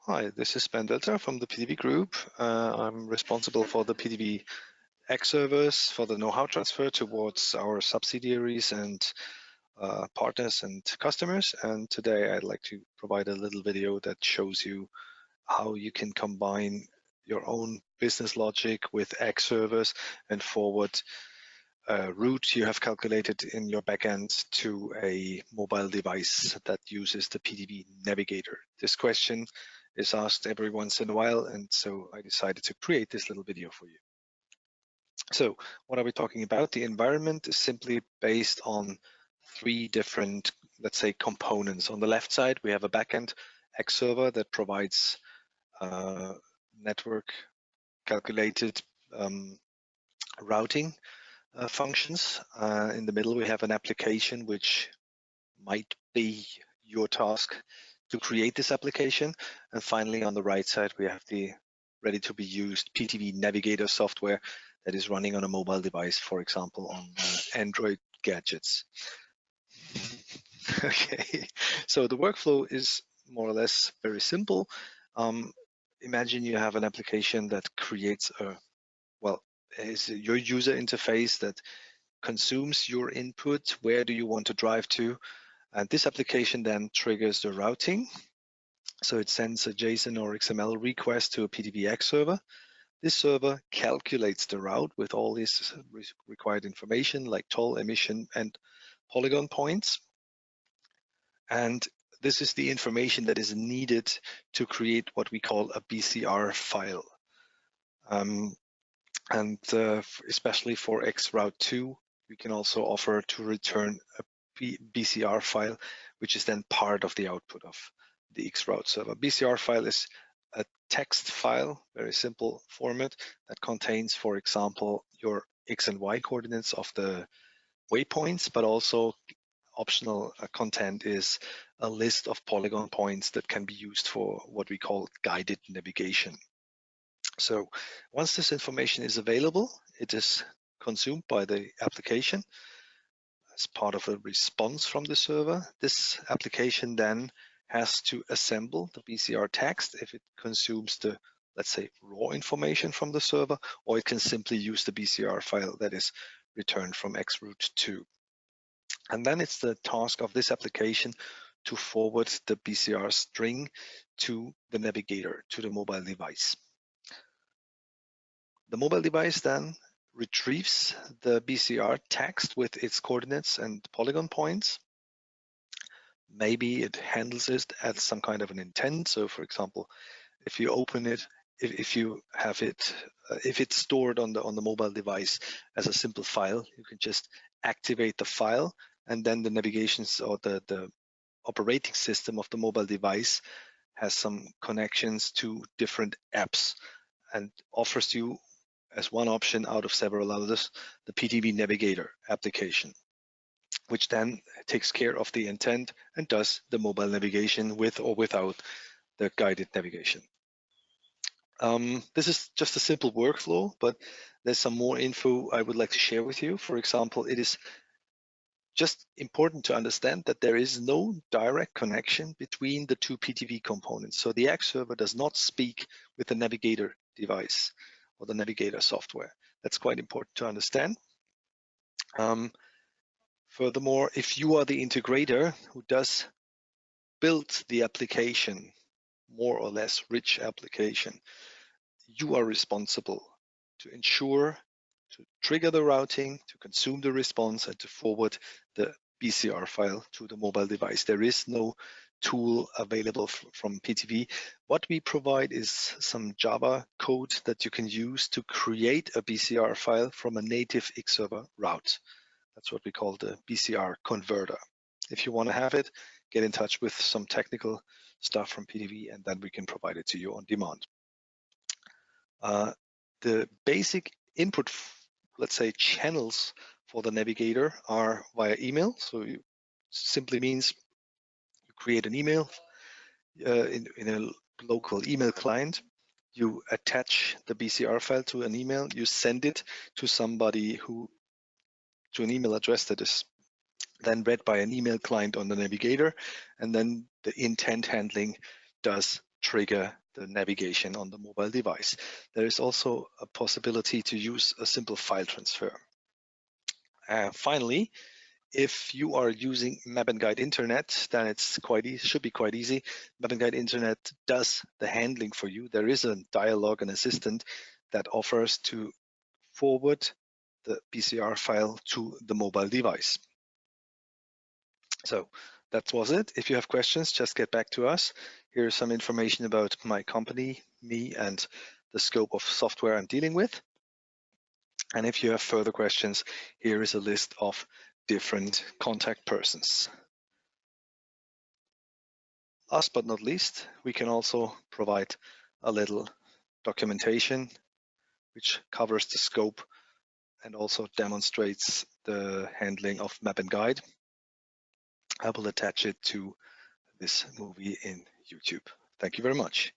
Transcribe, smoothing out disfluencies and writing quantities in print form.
Hi, this is Bernd Welter from the PTV group. I'm responsible for the PTV xServers for the know-how transfer towards our subsidiaries and partners and customers. And today I'd like to provide a little video that shows you how you can combine your own business logic with xServers and forward a route you have calculated in your backend to a mobile device that uses the PTV Navigator. This question is asked every once in a while, and so I decided to create this little video for you. So what are we talking about? The environment is simply based on three different, let's say, components. On the left side, we have a backend xServer that provides network calculated routing functions. In the middle, we have an application which might be your task to create this application. And finally, on the right side, we have the ready to be used PTV Navigator software that is running on a mobile device, for example, on Android gadgets. Okay, so the workflow is more or less very simple. Imagine you have an application that creates is your user interface that consumes your input. Where do you want to drive to? And this application then triggers the routing. So it sends a JSON or XML request to a PTV xServer. This server calculates the route with all this required information like toll, emission, and polygon points. And this is the information that is needed to create what we call a BCR file. Especially for xRoute2, we can also offer to return a BCR file, which is then part of the output of the xRoute server. BCR file is a text file, very simple format that contains, for example, your X and Y coordinates of the waypoints, but also optional content is a list of polygon points that can be used for what we call guided navigation. So once this information is available, it is consumed by the application as part of a response from the server. This application then has to assemble the BCR text if it consumes the, let's say, raw information from the server, or it can simply use the BCR file that is returned from xRoute2. And then it's the task of this application to forward the BCR string to the navigator, to the mobile device. The mobile device then retrieves the BCR text with its coordinates and polygon points. Maybe it handles it at some kind of an intent. So for example, if you open it, if you have it, if it's stored on the mobile device as a simple file, you can just activate the file, and then the navigations or the operating system of the mobile device has some connections to different apps and offers you as one option out of several others, the PTV Navigator application, which then takes care of the intent and does the mobile navigation with or without the guided navigation. This is just a simple workflow, but there's some more info I would like to share with you. For example, it is just important to understand that there is no direct connection between the two PTV components. So the xServer does not speak with the Navigator device or the Navigator software. That's quite important to understand. Furthermore, if you are the integrator who does build the application, more or less rich application, you are responsible to ensure to trigger the routing, to consume the response, and to forward the BCR file to the mobile device. There is no tool available from PTV. What we provide is some Java code that you can use to create a BCR file from a native xServer route. That's what we call the BCR converter. If you want to have it, get in touch with some technical stuff from PTV, and then we can provide it to you on demand. The basic input, let's say, channels for the navigator are via email. So it simply means you create an email in a local email client. You attach the BCR file to an email. You send it to somebody to an email address that is then read by an email client on the navigator, and then the intent handling does trigger the navigation on the mobile device. There is also a possibility to use a simple file transfer. Finally, if you are using Map and Guide Internet, then it's should be quite easy. Map and Guide Internet does the handling for you. There is a dialog, an assistant that offers to forward the BCR file to the mobile device. So that was it. If you have questions, just get back to us. Here's some information about my company, me, and the scope of software I'm dealing with. And if you have further questions, here is a list of different contact persons. Last but not least, we can also provide a little documentation which covers the scope and also demonstrates the handling of Map and Guide. I will attach it to this movie in YouTube. Thank you very much.